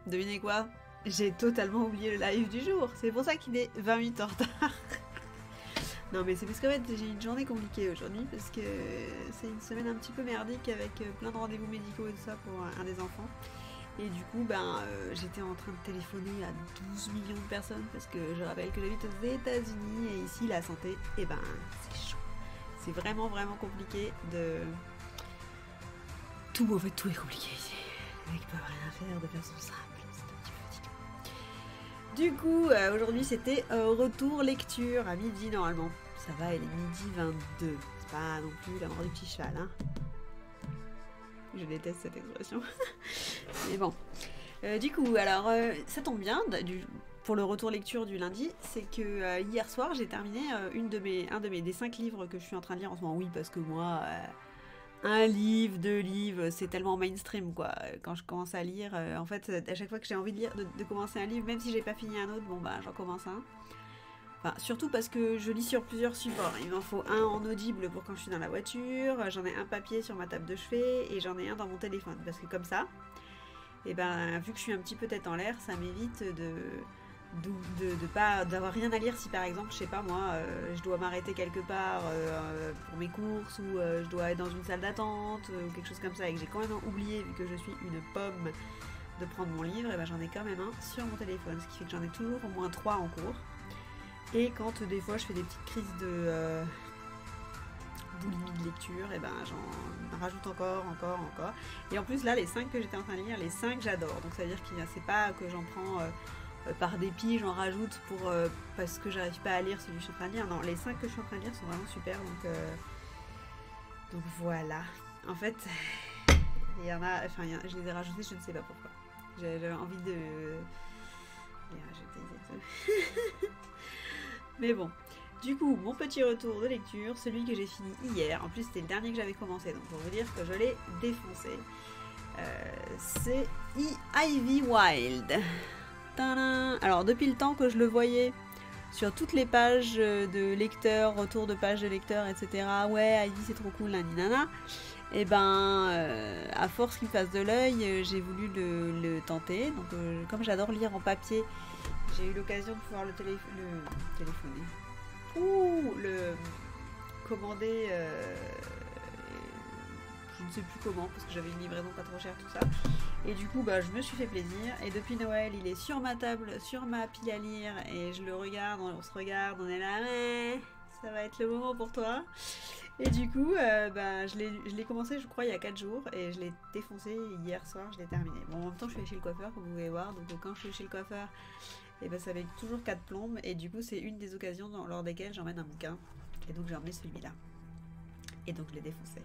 devinez quoi? J'ai totalement oublié le live du jour. C'est pour ça qu'il est 20 minutes en retard. Non mais c'est parce qu'en fait j'ai une journée compliquée aujourd'hui parce que c'est une semaine un petit peu merdique avec plein de rendez-vous médicaux et tout ça pour un des enfants. Et du coup j'étais en train de téléphoner à 12 millions de personnes parce que je rappelle que j'habite aux États-Unis et ici la santé, et c'est chaud. C'est vraiment compliqué de... Tout en fait, tout est compliqué ici. Les mecs peuvent rien faire de façon simple, c'est un petit peu fatigant. Du coup, aujourd'hui c'était retour lecture à midi normalement. Ça va, il est midi 22. C'est pas non plus la mort du petit cheval, hein. Je déteste cette expression. Mais bon. Du coup, alors, ça tombe bien pour le retour lecture du lundi, c'est que hier soir j'ai terminé des 5 livres que je suis en train de lire en ce moment. Oui, parce que moi... un livre, 2 livres, c'est tellement mainstream quoi. Quand je commence à lire, en fait, à chaque fois que j'ai envie de lire, de commencer un livre, même si j'ai pas fini un autre, bon bah j'en commence un. Enfin, surtout parce que je lis sur plusieurs supports. Il m'en faut un en audible pour quand je suis dans la voiture, j'en ai un papier sur ma table de chevet et j'en ai un dans mon téléphone. Parce que comme ça, et vu que je suis un petit peu tête en l'air, ça m'évite de pas d'avoir rien à lire si par exemple je sais pas moi je dois m'arrêter quelque part pour mes courses ou je dois être dans une salle d'attente ou quelque chose comme ça et que j'ai quand même oublié vu que je suis une pomme de prendre mon livre, et j'en ai quand même un sur mon téléphone, ce qui fait que j'en ai toujours au moins 3 en cours. Et quand des fois je fais des petites crises de boulimie de lecture, et j'en rajoute encore. Et en plus là les 5 que j'étais en train de lire, les 5 j'adore, donc ça veut dire que c'est pas que j'en prends par dépit, j'en rajoute parce que j'arrive pas à lire celui que je suis en train de lire. Non, les 5 que je suis en train de lire sont vraiment super, donc voilà. En fait, il y en a, je les ai rajoutés, je ne sais pas pourquoi. J'avais envie de les rajouter, mais bon. Du coup, mon petit retour de lecture, celui que j'ai fini hier, en plus c'était le dernier que j'avais commencé, donc pour vous dire que je l'ai défoncé, c'est Ivy Wild. Alors depuis le temps que je le voyais sur toutes les pages de lecteurs, retour de pages de lecteurs, etc. Ouais, Ivy c'est trop cool, nana. Et à force qu'il me fasse de l'œil, j'ai voulu le tenter. Donc comme j'adore lire en papier, j'ai eu l'occasion de pouvoir le téléphoner. Ou le commander... je ne sais plus comment parce que j'avais une livraison pas trop chère, tout ça. Et du coup je me suis fait plaisir et depuis Noël il est sur ma table, sur ma pile à lire et je le regarde, on se regarde, on est là, ça va être le moment pour toi. Et du coup je l'ai commencé je crois il y a 4 jours et je l'ai défoncé hier soir, je l'ai terminé. Bon en même temps je suis allée chez le coiffeur comme vous pouvez voir, donc quand je suis chez le coiffeur ça avec toujours 4 plombes et du coup c'est une des occasions lors desquelles j'emmène un bouquin et donc j'ai emmené celui-là et donc je l'ai défoncé.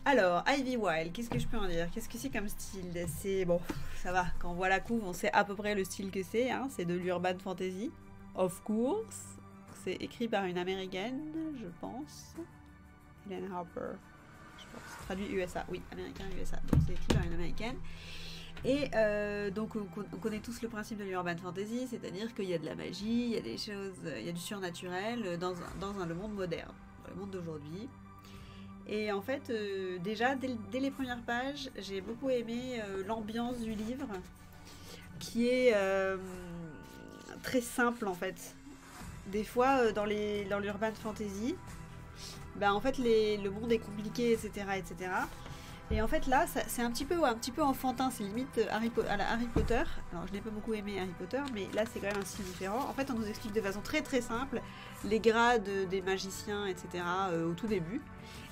Alors, Ivy Wild, qu'est-ce que je peux en dire? Qu'est-ce que c'est comme style? C'est bon, ça va, quand on voit la couve, on sait à peu près le style que c'est, hein. C'est de l'urban fantasy, of course. C'est écrit par une américaine, je pense. Helen Harper, je pense. Traduit USA, oui, américain USA. Donc c'est écrit par une américaine. Et donc on connaît tous le principe de l'urban fantasy, c'est-à-dire qu'il y a de la magie, il y a des choses, il y a du surnaturel dans le monde moderne, dans le monde d'aujourd'hui. Et en fait, déjà, dès les premières pages, j'ai beaucoup aimé l'ambiance du livre, qui est très simple en fait. Des fois, dans l'urban fantasy, en fait, le monde est compliqué, etc., etc. Et en fait, là, c'est un petit peu enfantin, c'est limite à la Harry Potter. Alors, je n'ai pas beaucoup aimé Harry Potter, mais là, c'est quand même un style différent. En fait, on nous explique de façon très très simple les grades des magiciens, etc., au tout début.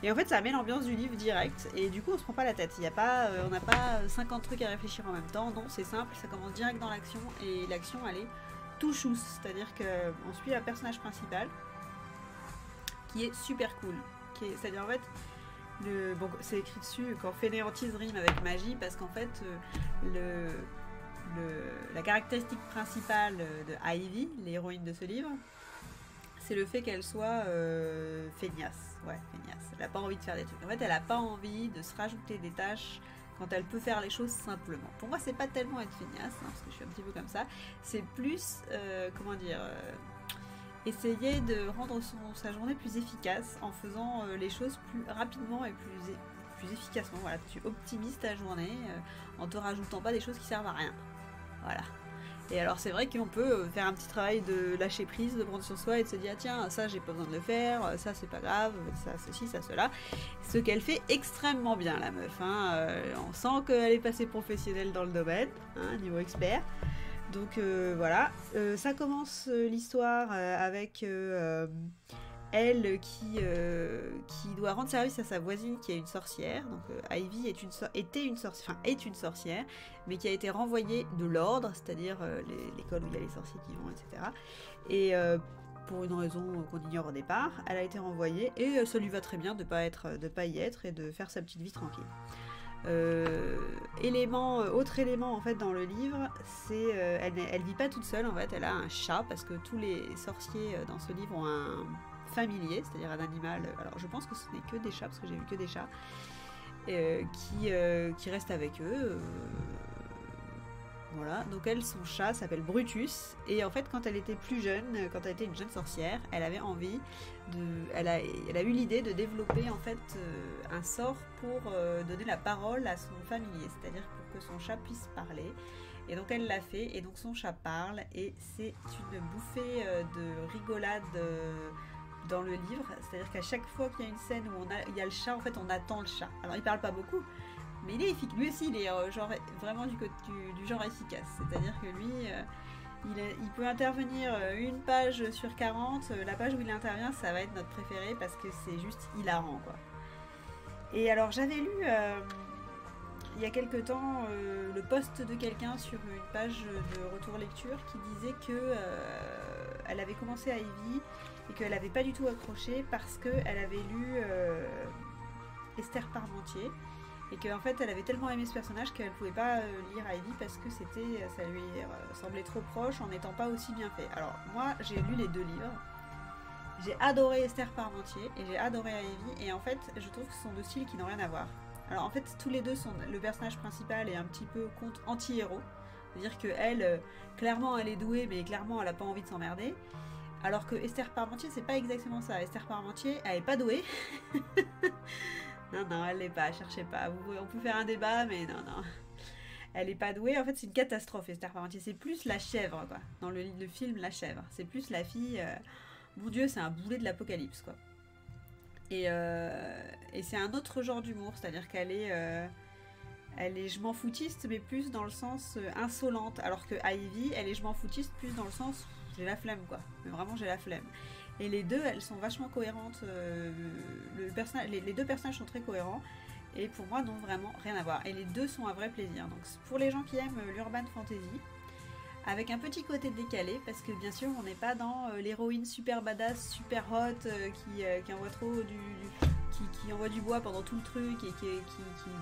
Et en fait, ça met l'ambiance du livre direct, et du coup, on se prend pas la tête. On n'a pas 50 trucs à réfléchir en même temps. Non, c'est simple, ça commence direct dans l'action, et l'action, elle est tout chousse. C'est-à-dire qu'on suit un personnage principal qui est super cool. C'est-à-dire, en fait, c'est écrit dessus quand fainéantise rime avec magie, parce qu'en fait, la caractéristique principale de Ivy, l'héroïne de ce livre, c'est le fait qu'elle soit feignasse. Ouais, feignasse. Elle n'a pas envie de faire des trucs. En fait, elle n'a pas envie de se rajouter des tâches quand elle peut faire les choses simplement. Pour moi, c'est pas tellement être feignasse, hein, parce que je suis un petit peu comme ça. C'est plus, essayer de rendre sa journée plus efficace en faisant les choses plus rapidement et plus efficacement. Voilà, tu optimises ta journée en te rajoutant pas des choses qui servent à rien. Voilà. Et alors c'est vrai qu'on peut faire un petit travail de lâcher prise, de prendre sur soi et de se dire ah, tiens ça j'ai pas besoin de le faire, ça c'est pas grave, ça ceci, ça cela. Ce qu'elle fait extrêmement bien la meuf, hein. On sent qu'elle est passée professionnelle dans le domaine, hein, niveau expert. Donc voilà, ça commence l'histoire avec elle qui doit rendre service à sa voisine qui est une sorcière. Donc Ivy est une sorcière, mais qui a été renvoyée de l'ordre, c'est-à-dire l'école où il y a les sorciers qui vont, etc. Et pour une raison qu'on ignore au départ, elle a été renvoyée et ça lui va très bien de pas y être et de faire sa petite vie tranquille. Autre élément en fait dans le livre, c'est elle vit pas toute seule en fait, elle a un chat parce que tous les sorciers dans ce livre ont un familier, c'est-à-dire un animal. Alors je pense que ce n'est que des chats parce que j'ai vu que des chats qui restent avec eux. Voilà, donc elle, son chat s'appelle Brutus, et en fait quand elle était plus jeune, quand elle était une jeune sorcière, elle avait envie elle a eu l'idée de développer en fait un sort pour donner la parole à son familier, c'est-à-dire pour que son chat puisse parler. Et donc elle l'a fait, et donc son chat parle, et c'est une bouffée de rigolade dans le livre, c'est-à-dire qu'à chaque fois qu'il y a une scène où il y a le chat, en fait on attend le chat. Alors il parle pas beaucoup, mais il est efficace. Lui aussi, il est genre, vraiment du genre efficace. C'est-à-dire que lui, il peut intervenir une page sur 40. La page où il intervient, ça va être notre préféré parce que c'est juste hilarant, quoi. Et alors, j'avais lu il y a quelque temps le post de quelqu'un sur une page de retour lecture qui disait que elle avait commencé à Ivy et qu'elle n'avait pas du tout accroché parce qu'elle avait lu Esther Parmentier. Et qu'en fait elle avait tellement aimé ce personnage qu'elle pouvait pas lire Ivy parce que ça lui semblait trop proche en n'étant pas aussi bien fait. Alors moi j'ai lu les deux livres, j'ai adoré Esther Parmentier et j'ai adoré Ivy, et en fait je trouve que ce sont deux styles qui n'ont rien à voir. Alors en fait tous les deux sont, le personnage principal est un petit peu anti-héros, c'est-à-dire que elle clairement elle est douée mais clairement elle a pas envie de s'emmerder. Alors que Esther Parmentier c'est pas exactement ça. Esther Parmentier elle est pas douée. Non, elle l'est pas, cherchez pas. On peut faire un débat, mais non. Elle est pas douée. En fait, c'est une catastrophe, Esther Parmentier. C'est plus la chèvre, quoi. Dans le film, la chèvre. C'est plus la fille... Mon Dieu, c'est un boulet de l'apocalypse, quoi. Et c'est un autre genre d'humour. C'est-à-dire qu'elle est... elle est je m'en foutiste, mais plus dans le sens insolente. Alors que Ivy, elle est je m'en foutiste plus dans le sens... J'ai la flemme, quoi. Mais vraiment, j'ai la flemme. Et les deux, elles sont vachement cohérentes. Les deux personnages sont très cohérents. Et pour moi, n'ont vraiment rien à voir. Et les deux sont un vrai plaisir. Donc pour les gens qui aiment l'urban fantasy, avec un petit côté décalé, parce que bien sûr, on n'est pas dans l'héroïne super badass, super hot, qui envoie qui envoie du bois pendant tout le truc et qui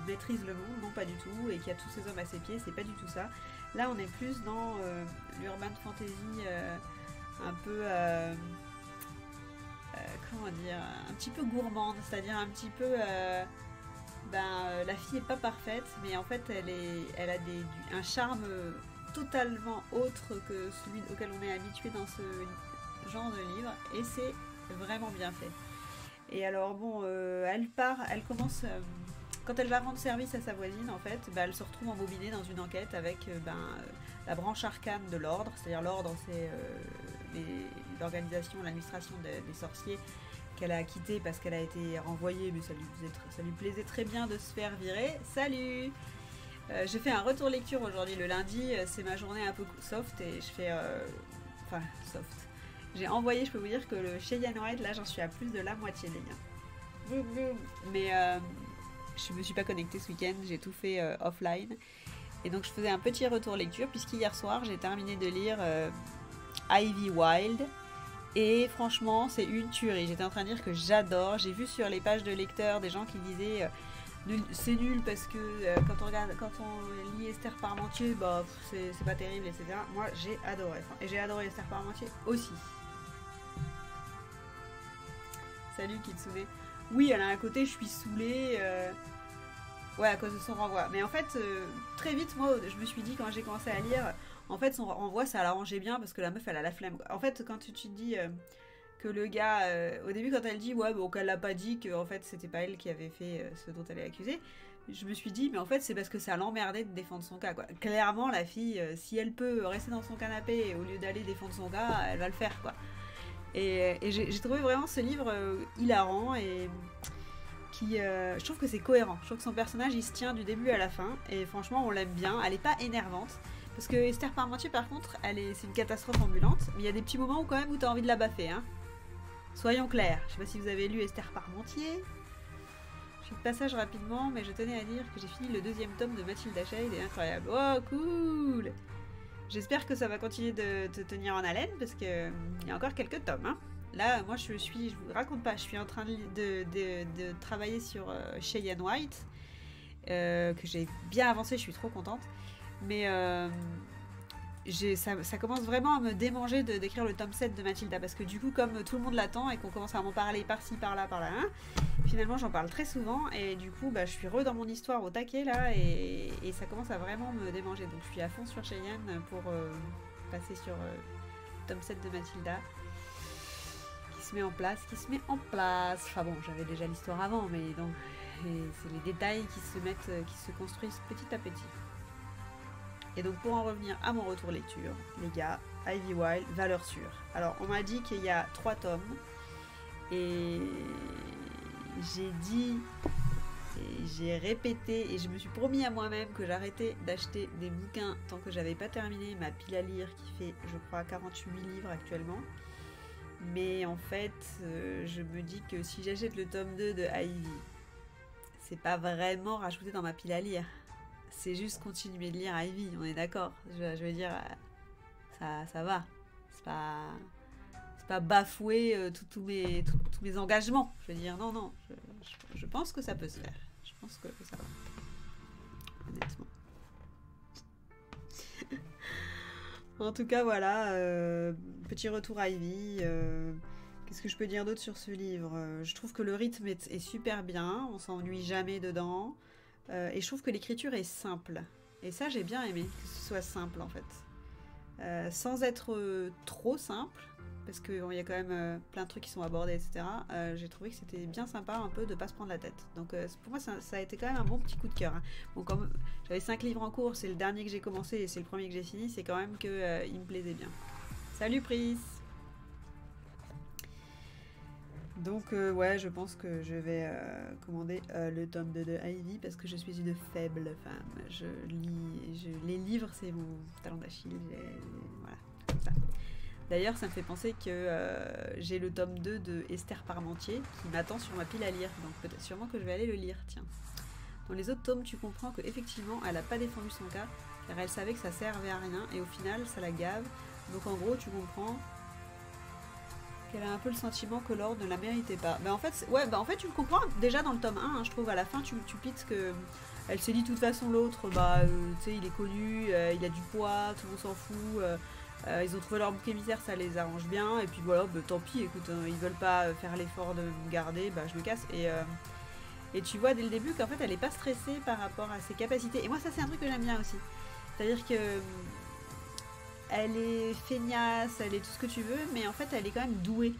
maîtrise le monde. Non, pas du tout. Et qui a tous ses hommes à ses pieds. C'est pas du tout ça. Là, on est plus dans l'urban fantasy un peu... comment dire, un petit peu gourmande, c'est-à-dire un petit peu la fille est pas parfaite, mais en fait elle a un charme totalement autre que celui auquel on est habitué dans ce genre de livre, et c'est vraiment bien fait. Et alors bon, elle commence quand elle va rendre service à sa voisine, en fait, elle se retrouve embobinée dans une enquête avec la branche arcane de l'ordre, c'est-à-dire l'ordre c'est l'organisation, l'administration des sorciers qu'elle a quitté parce qu'elle a été renvoyée, mais ça lui plaisait très bien de se faire virer. Salut! J'ai fait un retour lecture aujourd'hui, le lundi, c'est ma journée un peu soft et je fais... soft. J'ai envoyé, je peux vous dire que le Cheyenne White, là j'en suis à plus de la moitié, les gars. Mais je me suis pas connectée ce week-end, j'ai tout fait offline. Et donc je faisais un petit retour lecture puisqu'hier soir j'ai terminé de lire Ivy Wild. Et franchement, c'est une tuerie. J'étais en train de dire que j'adore. J'ai vu sur les pages de lecteurs des gens qui disaient c'est nul parce que quand on lit Esther Parmentier, c'est pas terrible, etc. Moi, j'ai adoré. Et j'ai adoré Esther Parmentier aussi. Salut Kitsune. Oui, elle a un côté je suis saoulée. Ouais, à cause de son renvoi. Mais en fait, très vite, moi, je me suis dit quand j'ai commencé à lire... En fait, son renvoi, ça l'arrangeait bien parce que la meuf, elle a la flemme. En fait, quand tu te dis que le gars... au début, quand elle dit, ouais, bon, qu'elle l'a pas dit, que en fait, c'était pas elle qui avait fait ce dont elle est accusée, je me suis dit, mais en fait, c'est parce que ça l'emmerdait de défendre son cas, quoi. Clairement, la fille, si elle peut rester dans son canapé au lieu d'aller défendre son cas, elle va le faire, quoi. Et j'ai trouvé vraiment ce livre hilarant et qui, je trouve que c'est cohérent. Je trouve que son personnage, il se tient du début à la fin. Et franchement, on l'aime bien. Elle est pas énervante. Parce que Esther Parmentier, par contre, c'est une catastrophe ambulante. Mais il y a des petits moments où quand même où t'as envie de la baffer, hein. Soyons clairs. Je sais pas si vous avez lu Esther Parmentier. Je fais le passage rapidement, mais je tenais à dire que j'ai fini le 2e tome de Mathilda Shade, il est incroyable. Oh, cool! J'espère que ça va continuer de te tenir en haleine, parce qu'il y a encore quelques tomes, hein. Là, moi, je vous raconte pas, je suis en train de travailler sur Cheyenne White, que j'ai bien avancé, je suis trop contente. Mais ça commence vraiment à me démanger d'écrire le tome 7 de Mathilda, parce que du coup, comme tout le monde l'attend et qu'on commence à m'en parler par-ci, par-là, par-là, hein, finalement j'en parle très souvent, et du coup je suis dans mon histoire au taquet là, et ça commence à vraiment me démanger. Donc je suis à fond sur Cheyenne pour passer sur tome 7 de Mathilda, qui se met en place. Enfin bon, j'avais déjà l'histoire avant, mais donc c'est les détails qui se construisent petit à petit. Et donc pour en revenir à mon retour lecture, les gars, Ivy Wild, valeur sûre. Alors on m'a dit qu'il y a 3 tomes, et j'ai dit, et j'ai répété, et je me suis promis à moi-même que j'arrêtais d'acheter des bouquins tant que j'avais pas terminé ma pile à lire qui fait, je crois, 48 livres actuellement. Mais en fait, je me dis que si j'achète le tome 2 de Ivy, c'est pas vraiment rajouter dans ma pile à lire. C'est juste continuer de lire Ivy, on est d'accord. Je veux dire, ça va. C'est pas bafouer tous mes engagements. Je veux dire, non, je pense que ça peut se faire. Je pense que ça va. Honnêtement. En tout cas, voilà. Petit retour à Ivy. Qu'est-ce que je peux dire d'autre sur ce livre? Je trouve que le rythme est super bien. On s'ennuie jamais dedans. Et je trouve que l'écriture est simple. Et ça, j'ai bien aimé que ce soit simple, en fait. Sans être trop simple, parce qu'il y a quand même plein de trucs qui sont abordés, etc. J'ai trouvé que c'était bien sympa, un peu, de pas se prendre la tête. Donc pour moi, ça a été quand même un bon petit coup de cœur, hein. Bon, comme j'avais 5 livres en cours, c'est le dernier que j'ai commencé et c'est le premier que j'ai fini, c'est quand même que il me plaisait bien. Salut Pris! Donc ouais, je pense que je vais commander le tome 2 de Ivy, parce que je suis une faible femme. Les livres, c'est mon talon d'Achille. Voilà, comme ça. D'ailleurs, ça me fait penser que j'ai le tome 2 de Esther Parmentier qui m'attend sur ma pile à lire. Donc peut-être sûrement que je vais aller le lire, tiens. Dans les autres tomes, tu comprends qu'effectivement, elle n'a pas défendu son cas, car elle savait que ça servait à rien, et au final, ça la gave. Donc en gros, tu comprends qu'elle a un peu le sentiment que Lord ne la méritait pas. Mais en fait, tu le comprends déjà dans le tome 1, hein, je trouve. À la fin, tu pites que elle s'est dit de toute façon l'autre, tu sais, il est connu, il a du poids, tout le monde s'en fout, ils ont trouvé leur bouc émissaire, ça les arrange bien, et puis voilà, tant pis, écoute, ils veulent pas faire l'effort de me garder, je me casse. Et tu vois dès le début qu'en fait, elle est pas stressée par rapport à ses capacités. Et moi, ça, c'est un truc que j'aime bien aussi. C'est-à-dire que elle est feignasse, elle est tout ce que tu veux, mais en fait, elle est quand même douée.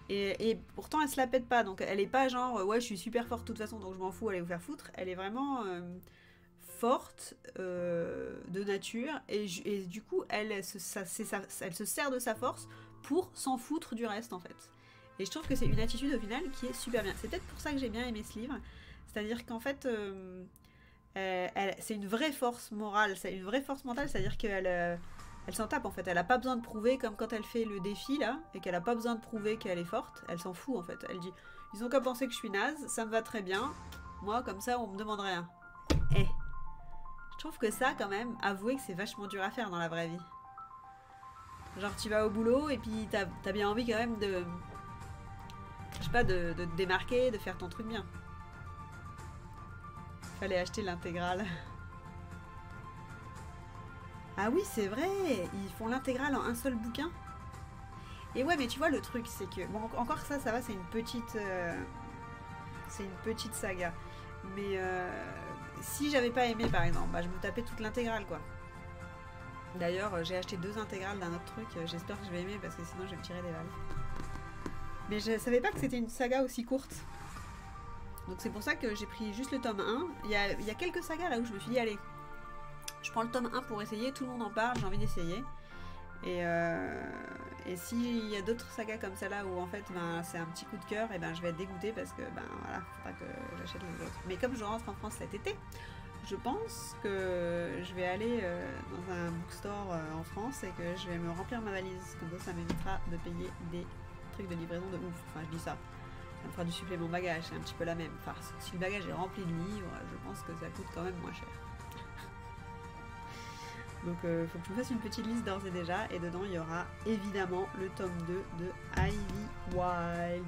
Et pourtant, elle se la pète pas. Donc, elle est pas genre, ouais, je suis super forte de toute façon, donc je m'en fous, allez vous faire foutre. Elle est vraiment forte de nature. Et du coup, elle se sert de sa force pour s'en foutre du reste, en fait. Et je trouve que c'est une attitude, au final, qui est super bien. C'est peut-être pour ça que j'ai bien aimé ce livre. C'est-à-dire qu'en fait, c'est une vraie force morale, c'est une vraie force mentale, c'est-à-dire qu'elle... elle s'en tape en fait, elle a pas besoin de prouver, comme quand elle fait le défi là, et qu'elle a pas besoin de prouver qu'elle est forte, elle s'en fout en fait. Elle dit, ils ont qu'à penser que je suis naze, ça me va très bien, moi comme ça on me demande rien. Je trouve que ça quand même, avouez que c'est vachement dur à faire dans la vraie vie. Genre tu vas au boulot et puis t'as bien envie quand même de... je sais pas, de te démarquer, de faire ton truc bien. Fallait acheter l'intégrale. Ah oui, c'est vrai, ils font l'intégrale en un seul bouquin. Et ouais, mais tu vois, le truc, c'est que... bon, encore ça va, c'est une petite... c'est une petite saga. Mais si j'avais pas aimé, par exemple, je me tapais toute l'intégrale, quoi. D'ailleurs, j'ai acheté 2 intégrales d'un autre truc. J'espère que je vais aimer, parce que sinon, je vais me tirer des balles. Mais je savais pas que c'était une saga aussi courte. Donc c'est pour ça que j'ai pris juste le tome 1. Il y a quelques sagas là où je me suis dit, allez, je prends le tome 1 pour essayer, tout le monde en parle, j'ai envie d'essayer. Et s'il y a d'autres sagas comme ça là où en fait ben, c'est un petit coup de cœur, et ben je vais être dégoûtée parce que ben voilà, faudra que j'achète les autres. Mais comme je rentre en France cet été, je pense que je vais aller dans un bookstore en France et que je vais me remplir ma valise. Comme ça m'évitera de payer des trucs de livraison de ouf. Enfin je dis ça. Ça me fera du supplément bagage, c'est un petit peu la même. Enfin, si le bagage est rempli de livres, je pense que ça coûte quand même moins cher. Donc faut que je me fasse une petite liste d'ores et déjà, et dedans il y aura évidemment le tome 2 de Ivy Wild.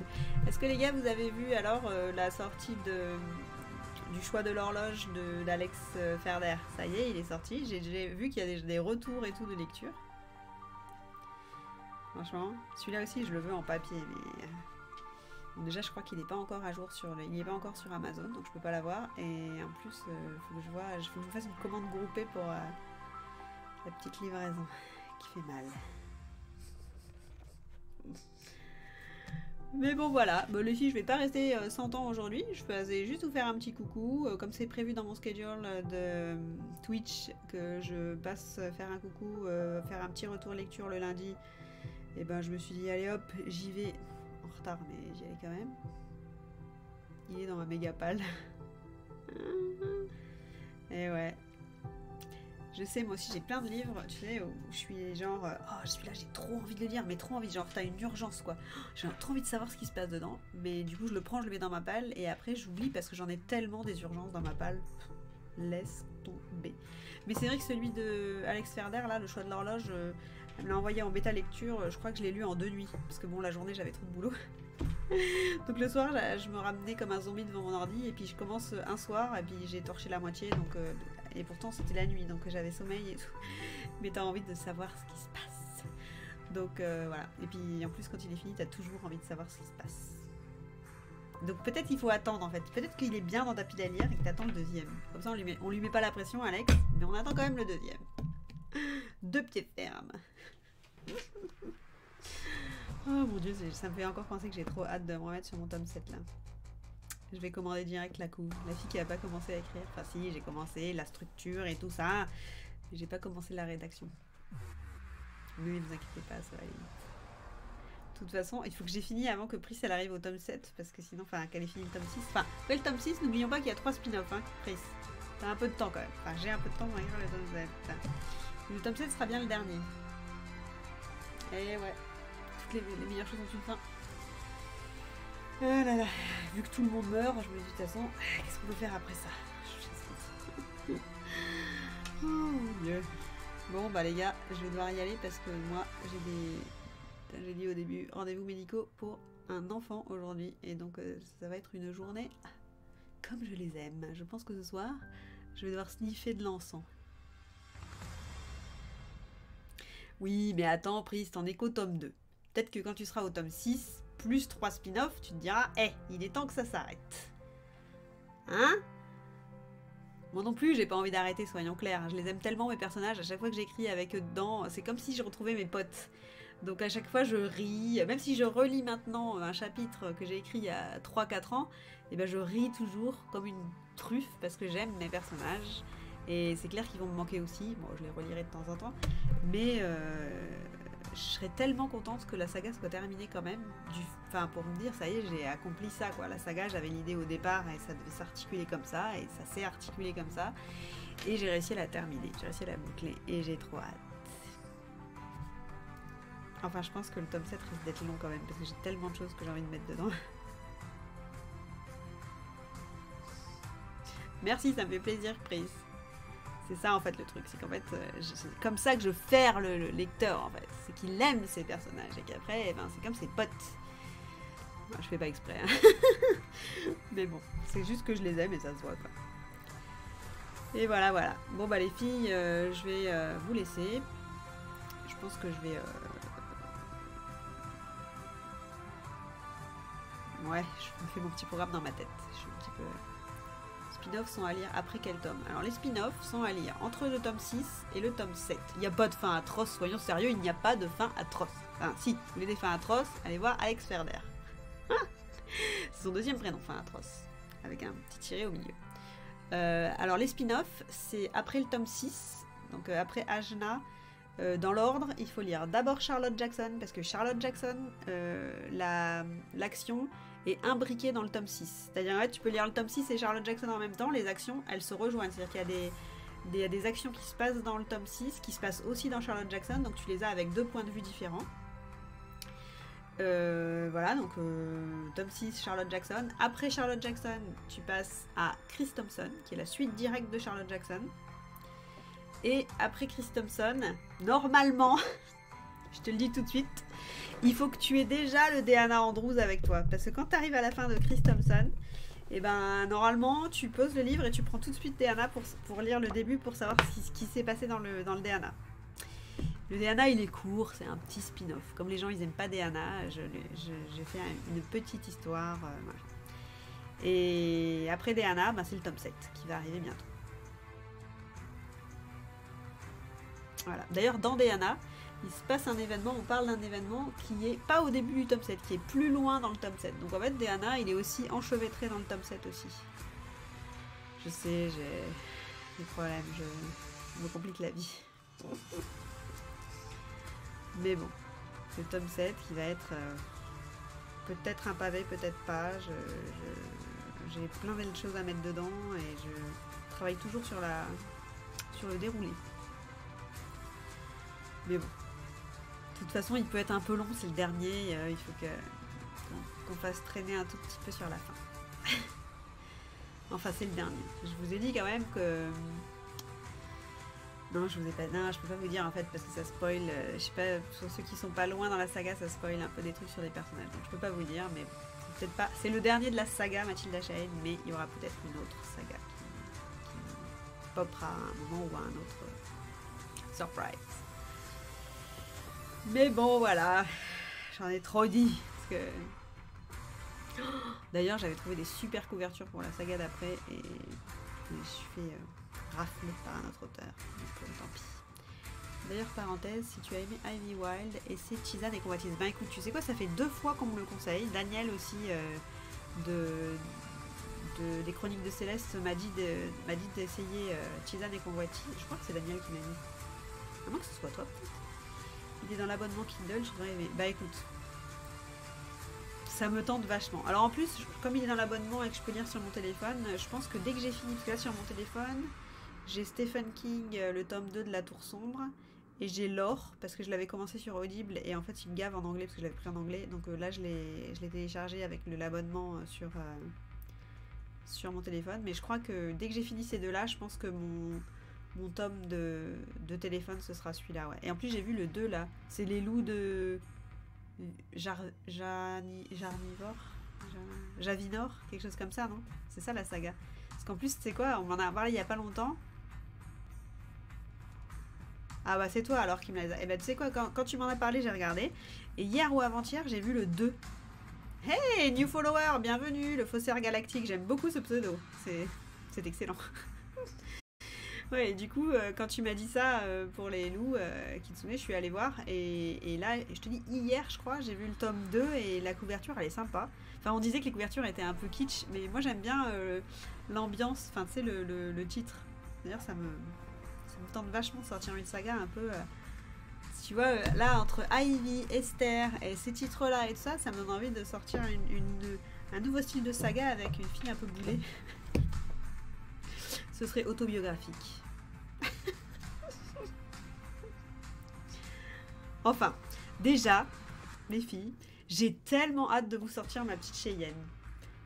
Est-ce que les gars vous avez vu alors la sortie du choix de l'horloge d'Alex Ferder? Ça y est, il est sorti, j'ai vu qu'il y a des retours et tout de lecture. Franchement, celui-là aussi je le veux en papier, mais... Déjà je crois qu'il n'est pas encore à jour il n'est pas encore sur Amazon, donc je peux pas l'avoir, et en plus faut que je me fasse une commande groupée pour... la petite livraison qui fait mal. Mais bon voilà, bon, les filles je vais pas rester 100 ans aujourd'hui, je faisais juste vous faire un petit coucou, comme c'est prévu dans mon schedule de Twitch, que je passe faire un coucou, faire un petit retour lecture le lundi, et ben je me suis dit allez hop, j'y vais, en retard mais j'y allais quand même. Il est dans ma méga palle. Et ouais. Je sais, moi aussi j'ai plein de livres, tu sais, où je suis genre, oh celui-là j'ai trop envie de le lire, mais trop envie, genre t'as une urgence quoi. J'ai trop envie de savoir ce qui se passe dedans, mais du coup je le prends, je le mets dans ma palle, et après j'oublie parce que j'en ai tellement des urgences dans ma palle. Laisse tomber. Mais c'est vrai que celui de Alex Ferder, là, le choix de l'horloge, elle me l'a envoyé en bêta lecture, je crois que je l'ai lu en 2 nuits, parce que bon, la journée j'avais trop de boulot. Donc le soir, je me ramenais comme un zombie devant mon ordi, et puis je commence un soir, et puis j'ai torché la moitié, donc... et pourtant c'était la nuit, donc j'avais sommeil et tout. Mais t'as envie de savoir ce qui se passe. Donc voilà. Et puis en plus quand il est fini, t'as toujours envie de savoir ce qui se passe. Donc peut-être qu'il faut attendre en fait. Peut-être qu'il est bien dans ta pile à lire et que t'attends le deuxième. Comme ça on lui met pas la pression Alex, mais on attend quand même le deuxième. 2 pieds fermes. Oh mon dieu, ça me fait encore penser que j'ai trop hâte de me remettre sur mon tome 7 là. Je vais commander direct la couve. La fille qui n'a pas commencé à écrire. Enfin si, j'ai commencé la structure et tout ça. Mais j'ai pas commencé la rédaction. Mais ne vous inquiétez pas, ça va aller vite. De toute façon, il faut que j'ai fini avant que Pris elle arrive au tome 7. Parce que sinon, enfin qu'elle ait fini le tome 6. Enfin, après le tome 6, n'oublions pas qu'il y a 3 spin-offs, hein, Pris. T'as un peu de temps quand même. Enfin, j'ai un peu de temps pour écrire le tome 7. Le tome 7 sera bien le dernier. Et ouais. Toutes les meilleures choses ont une fin. Ah là là, vu que tout le monde meurt, je me dis de toute façon, qu'est-ce qu'on peut faire après ça? Oh mon dieu. Bon bah les gars, je vais devoir y aller parce que moi j'ai dit au début, rendez-vous médicaux pour un enfant aujourd'hui. Et donc ça va être une journée comme je les aime. Je pense que ce soir, je vais devoir sniffer de l'encens. Oui, mais attends, Pris, t'en es qu'au tome 2. Peut-être que quand tu seras au tome 6, plus 3 spin-offs, tu te diras, il est temps que ça s'arrête. Hein? Moi non plus, j'ai pas envie d'arrêter, soyons clairs. Je les aime tellement, mes personnages, à chaque fois que j'écris avec eux dedans, c'est comme si je retrouvais mes potes. Donc à chaque fois, je ris. Même si je relis maintenant un chapitre que j'ai écrit il y a 3-4 ans, et ben je ris toujours comme une truffe parce que j'aime mes personnages. Et c'est clair qu'ils vont me manquer aussi. Bon, je les relirai de temps en temps. Mais je serais tellement contente que la saga soit terminée quand même. Enfin, pour me dire, ça y est, j'ai accompli ça, quoi. La saga, j'avais l'idée au départ et ça devait s'articuler comme ça. Et ça s'est articulé comme ça. Et j'ai réussi à la terminer. J'ai réussi à la boucler. Et j'ai trop hâte. Enfin, je pense que le tome 7 risque d'être long quand même. Parce que j'ai tellement de choses que j'ai envie de mettre dedans. Merci, ça me fait plaisir, Pris. C'est ça en fait le truc, c'est qu'en fait c'est comme ça que je ferre le lecteur en fait, c'est qu'il aime ses personnages et qu'après c'est comme ses potes. Moi, je fais pas exprès, hein. Mais bon, c'est juste que je les aime et ça se voit quoi. Et voilà. Bon bah les filles, je vais vous laisser. Je pense que je vais... Ouais, je me fais mon petit programme dans ma tête. Je suis un petit peu... spin-offs sont à lire après quel tome? Alors les spin-offs sont à lire entre le tome 6 et le tome 7. Il n'y a pas de fin atroce, soyons sérieux, il n'y a pas de fin atroce. Enfin si, vous voulez des fins atroces, allez voir Alex Ferder. C'est son deuxième prénom, fin atroce. avec un petit tiret au milieu. Alors les spin-offs, c'est après le tome 6, donc après Ajna. Dans l'ordre, il faut lire d'abord Charlotte Jackson, parce que Charlotte Jackson, l'action est imbriquée dans le tome 6. C'est-à-dire, tu peux lire le tome 6 et Charlotte Jackson en même temps, les actions, elles se rejoignent. C'est-à-dire qu'il y a des actions qui se passent dans le tome 6, qui se passent aussi dans Charlotte Jackson, donc tu les as avec 2 points de vue différents. Voilà, donc tome 6, Charlotte Jackson. Après Charlotte Jackson, tu passes à Chris Thompson, qui est la suite directe de Charlotte Jackson. Et après Chris Thompson, normalement, je te le dis tout de suite, il faut que tu aies déjà le Deanna Andrews avec toi. Parce que quand tu arrives à la fin de Chris Thompson, et ben normalement, tu poses le livre et tu prends tout de suite Deanna pour lire le début, pour savoir ce qui s'est passé dans le Deanna. Le Deanna, il est court, c'est un petit spin-off. Comme les gens, ils aiment pas Deanna, j'ai fait une petite histoire. Voilà. Et après Deanna, ben, c'est le tome 7 qui va arriver bientôt. Voilà. D'ailleurs, dans Deanna, il se passe un événement, on parle d'un événement qui est pas au début du tome 7, qui est plus loin dans le tome 7. Donc en fait, Deanna, il est aussi enchevêtré dans le tome 7 aussi. Je sais, j'ai des problèmes, je me complique la vie. Mais bon, c'est le tome 7 qui va être peut-être un pavé, peut-être pas. J'ai plein de choses à mettre dedans et je travaille toujours sur le déroulé. Mais bon, de toute façon, il peut être un peu long, c'est le dernier. Il faut qu'on fasse traîner un tout petit peu sur la fin. Enfin, c'est le dernier. Je vous ai dit quand même que... Non, je vous ai pas... Non, je peux pas vous dire en fait parce que ça spoil. Je sais pas, pour ceux qui sont pas loin dans la saga, ça spoil un peu des trucs sur les personnages. Donc je peux pas vous dire, mais c'est peut-être pas... C'est le dernier de la saga Mathilda Chahine, mais il y aura peut-être une autre saga qui popera à un moment ou à un autre. Surprise. Mais bon, voilà, j'en ai trop dit. Parce que... D'ailleurs, j'avais trouvé des super couvertures pour la saga d'après et je suis fait rafler par un autre auteur. Donc tant pis. D'ailleurs, parenthèse, si tu as aimé Ivy Wild, essaie Tisane et Convoitise. Ben écoute, tu sais quoi, ça fait 2 fois qu'on me le conseille. Daniel aussi, des Chroniques de Céleste, m'a dit d'essayer Tisane et Convoitise. Je crois que c'est Daniel qui m'a dit. À moins que ce soit toi, peut-être. Il est dans l'abonnement Kindle, je voudrais aimer. Bah écoute, ça me tente vachement. Alors en plus, comme il est dans l'abonnement et que je peux lire sur mon téléphone, je pense que dès que j'ai fini, parce que là sur mon téléphone, j'ai Stephen King, le tome 2 de La Tour Sombre, et j'ai L'Or, parce que je l'avais commencé sur Audible, et en fait il me gave en anglais, parce que je l'avais pris en anglais, donc là je l'ai téléchargé avec l'abonnement sur mon téléphone, mais je crois que dès que j'ai fini ces deux-là, je pense que mon tome de téléphone, ce sera celui-là, ouais. Et en plus, j'ai vu le 2, là. C'est les loups de... Javinor, quelque chose comme ça, non? C'est ça, la saga. Parce qu'en plus, tu sais quoi, on m'en a parlé il y a pas longtemps. Ah bah, c'est toi, alors, qui me l'a... Eh bah, tu sais quoi, quand tu m'en as parlé, j'ai regardé. Et hier ou avant-hier, j'ai vu le 2. Hey, new follower, bienvenue, le faussaire galactique. J'aime beaucoup ce pseudo. C'est excellent. Ouais, et du coup, quand tu m'as dit ça pour les loups, Kitsune, je suis allée voir. Et là, je te dis, hier, je crois, j'ai vu le tome 2 et la couverture, elle est sympa. Enfin, on disait que les couvertures étaient un peu kitsch, mais moi, j'aime bien l'ambiance, enfin, tu sais, le titre. D'ailleurs, ça me tente vachement de sortir une saga un peu... tu vois, là, entre Ivy, Esther et ces titres-là et tout ça, ça me donne envie de sortir un nouveau style de saga avec une fille un peu boulée. Ce serait autobiographique. Enfin, déjà, les filles, j'ai tellement hâte de vous sortir ma petite Cheyenne.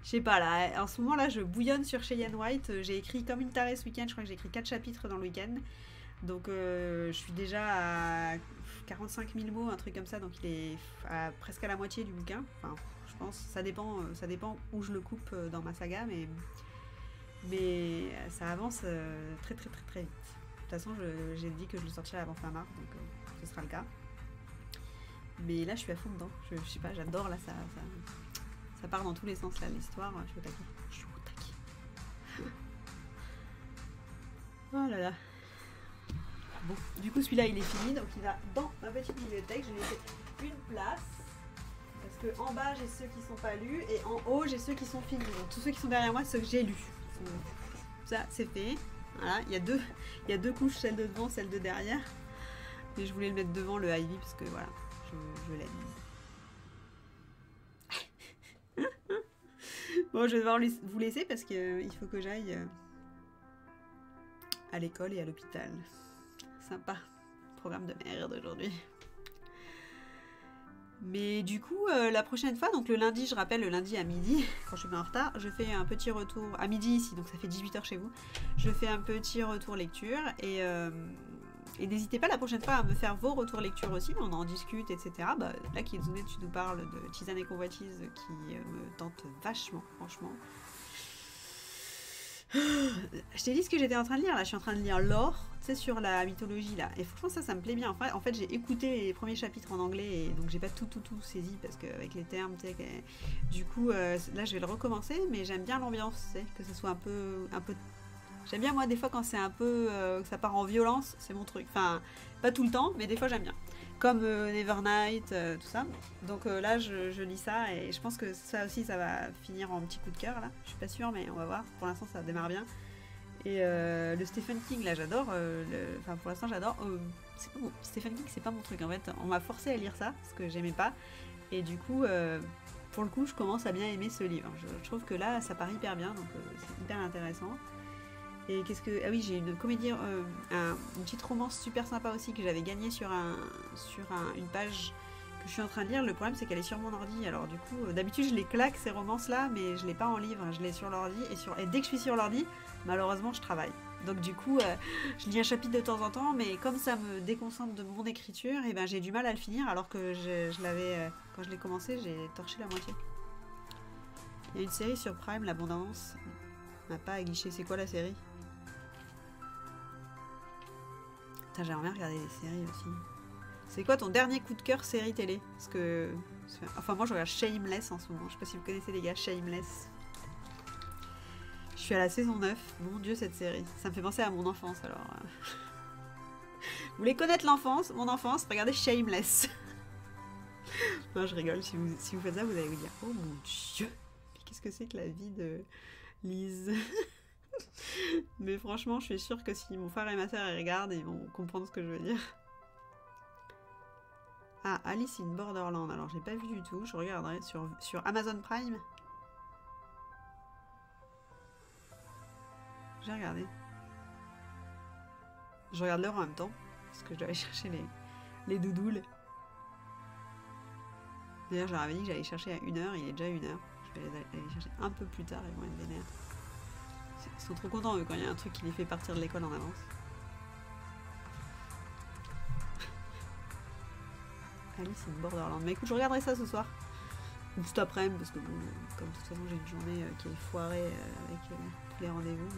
Je sais pas, là, en ce moment, là, je bouillonne sur Cheyenne White. J'ai écrit comme une tarée ce week-end. Je crois que j'ai écrit 4 chapitres dans le week-end. Donc, je suis déjà à 45 000 mots, un truc comme ça. Donc, il est presque à la moitié du bouquin. Enfin, je pense, ça dépend où je le coupe dans ma saga, mais ça avance très très très très vite. De toute façon, j'ai dit que je le sortirais avant fin mars, donc ce sera le cas. Mais là, je suis à fond dedans. Je sais pas, j'adore là, ça part dans tous les sens là, l'histoire. Je suis au taquet. Je suis au taquet. Oh là là. Bon, du coup, celui-là, il est fini, donc il va dans ma petite bibliothèque. Je lui ai fait une place parce que en bas j'ai ceux qui sont pas lus et en haut j'ai ceux qui sont finis. Donc tous ceux qui sont derrière moi, c'est ceux que j'ai lus. Ça c'est fait. Voilà, il y a deux couches, celle de devant, celle de derrière. Mais je voulais le mettre devant le Ivy parce que voilà, je l'aime. Bon, je vais devoir vous laisser parce qu'il faut que j'aille à l'école et à l'hôpital. Sympa. Programme de merde aujourd'hui. Mais du coup, la prochaine fois, donc le lundi, je rappelle, le lundi à midi, quand je suis en retard, je fais un petit retour, à midi ici, donc ça fait 18h chez vous, je fais un petit retour lecture, et n'hésitez pas la prochaine fois à me faire vos retours lecture aussi, on en discute, etc. Bah, là, Kizune, tu nous parles de Tisane et Convoitise, qui me tente vachement, franchement. Je t'ai dit ce que j'étais en train de lire là, je suis en train de lire Lore, tu sais, sur la mythologie là, et franchement ça me plaît bien. En fait j'ai écouté les premiers chapitres en anglais et donc j'ai pas tout saisi parce qu'avec les termes, tu sais, du coup là je vais le recommencer, mais j'aime bien l'ambiance, tu sais, que ce soit un peu. J'aime bien moi des fois quand c'est un peu que ça part en violence, c'est mon truc. Enfin pas tout le temps, mais des fois j'aime bien. Comme Nevernight, tout ça. Donc là, je lis ça et je pense que ça aussi, ça va finir en petit coup de cœur, là. Je suis pas sûre, mais on va voir. Pour l'instant, ça démarre bien. Et le Stephen King, là, j'adore. Enfin, pour l'instant, j'adore. Stephen King, c'est pas mon truc, en fait. On m'a forcé à lire ça, parce que j'aimais pas. Et du coup, pour le coup, je commence à bien aimer ce livre. Je trouve que là, ça part hyper bien, donc c'est hyper intéressant. Et qu'est-ce que... Ah oui, j'ai une comédie, une petite romance super sympa aussi que j'avais gagnée sur une page que je suis en train de lire. Le problème, c'est qu'elle est sur mon ordi. Alors du coup, d'habitude, je les claque, ces romances-là, mais je l'ai pas en livre. Je l'ai sur l'ordi. Et dès que je suis sur l'ordi, malheureusement, je travaille. Donc du coup, je lis un chapitre de temps en temps, mais comme ça me déconcentre de mon écriture, et ben, j'ai du mal à le finir, alors que je l'avais... quand je l'ai commencé, j'ai torché la moitié. Il y a une série sur Prime, L'Abondance. On n'a pas à guicher. C'est quoi la série ? Putain, j'aimerais bien regarder des séries aussi. C'est quoi ton dernier coup de cœur série télé ? Parce que... Enfin, moi, je regarde Shameless en ce moment. Je sais pas si vous connaissez les gars, Shameless. Je suis à la saison 9. Mon Dieu, cette série. Ça me fait penser à mon enfance, alors... Vous voulez connaître l'enfance, mon enfance ? Regardez Shameless. Non, je rigole. Si vous faites ça, vous allez vous dire « Oh mon Dieu ! Mais qu'est-ce que c'est que la vie de Lise ?» Mais franchement, je suis sûre que si mon frère et ma soeur regardent, ils vont comprendre ce que je veux dire. Ah, Alice in Borderland. Alors, j'ai pas vu du tout. Je regarderai sur Amazon Prime. J'ai regardé. Je regarde l'heure en même temps. Parce que je dois aller chercher les doudoules. D'ailleurs, je leur avais dit que j'allais chercher à 1h. Il est déjà 1h. Je vais aller chercher un peu plus tard. Ils vont être vénères. Ils sont trop contents eux, quand il y a un truc qui les fait partir de l'école en avance. Alice in Borderland. Mais écoute, je regarderai ça ce soir. Ou cet après-midi, parce que bon, comme de toute façon j'ai une journée qui est foirée avec tous les rendez-vous,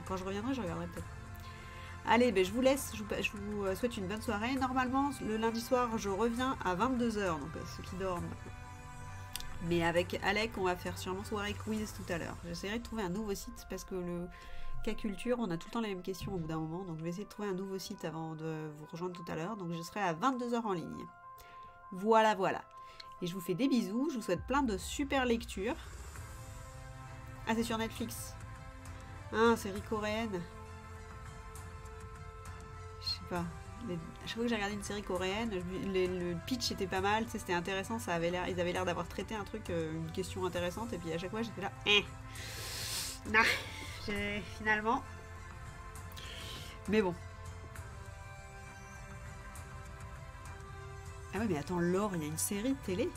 quand je reviendrai, je regarderai peut-être. Allez, ben, je vous laisse, je vous souhaite une bonne soirée. Normalement, le lundi soir, je reviens à 22h, donc ceux qui dorment. Mais avec Alec, on va faire sûrement soirée quiz tout à l'heure. J'essaierai de trouver un nouveau site parce que le K-Culture, on a tout le temps les mêmes questions au bout d'un moment. Donc je vais essayer de trouver un nouveau site avant de vous rejoindre tout à l'heure. Donc je serai à 22h en ligne. Voilà, voilà. Et je vous fais des bisous. Je vous souhaite plein de super lectures. Ah, c'est sur Netflix. Ah, série coréenne. Je sais pas. À chaque fois que j'ai regardé une série coréenne, le pitch était pas mal, c'était intéressant, ils avaient l'air d'avoir traité un truc, une question intéressante, et puis à chaque fois j'étais là, non, finalement. Mais bon. Ah ouais, mais attends, Lore, il y a une série de télé ?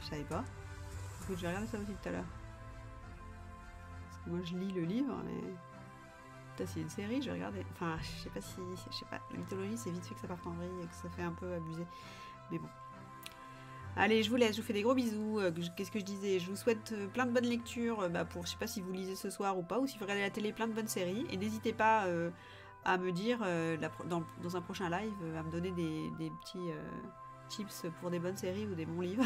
Je savais pas. Écoute, je vais regarder ça aussi tout à l'heure. Parce que moi je lis le livre, mais... Putain, s'il y a une série, je vais regarder. Enfin, je sais pas. La mythologie, c'est vite fait que ça parte en vrille et que ça fait un peu abuser. Mais bon. Allez, je vous laisse, je vous fais des gros bisous. Qu'est-ce que je disais ? Je vous souhaite plein de bonnes lectures. Pour, je sais pas si vous lisez ce soir ou pas, ou si vous regardez la télé, plein de bonnes séries. Et n'hésitez pas à me dire, dans un prochain live, à me donner des petits tips pour des bonnes séries ou des bons livres.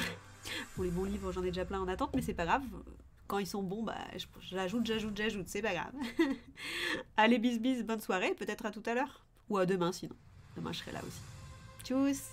Pour les bons livres, j'en ai déjà plein en attente, mais c'est pas grave. Quand ils sont bons, bah, j'ajoute, c'est pas grave. Allez, bis, bonne soirée, peut-être à tout à l'heure. Ou à demain sinon. Demain, je serai là aussi. Tchuss!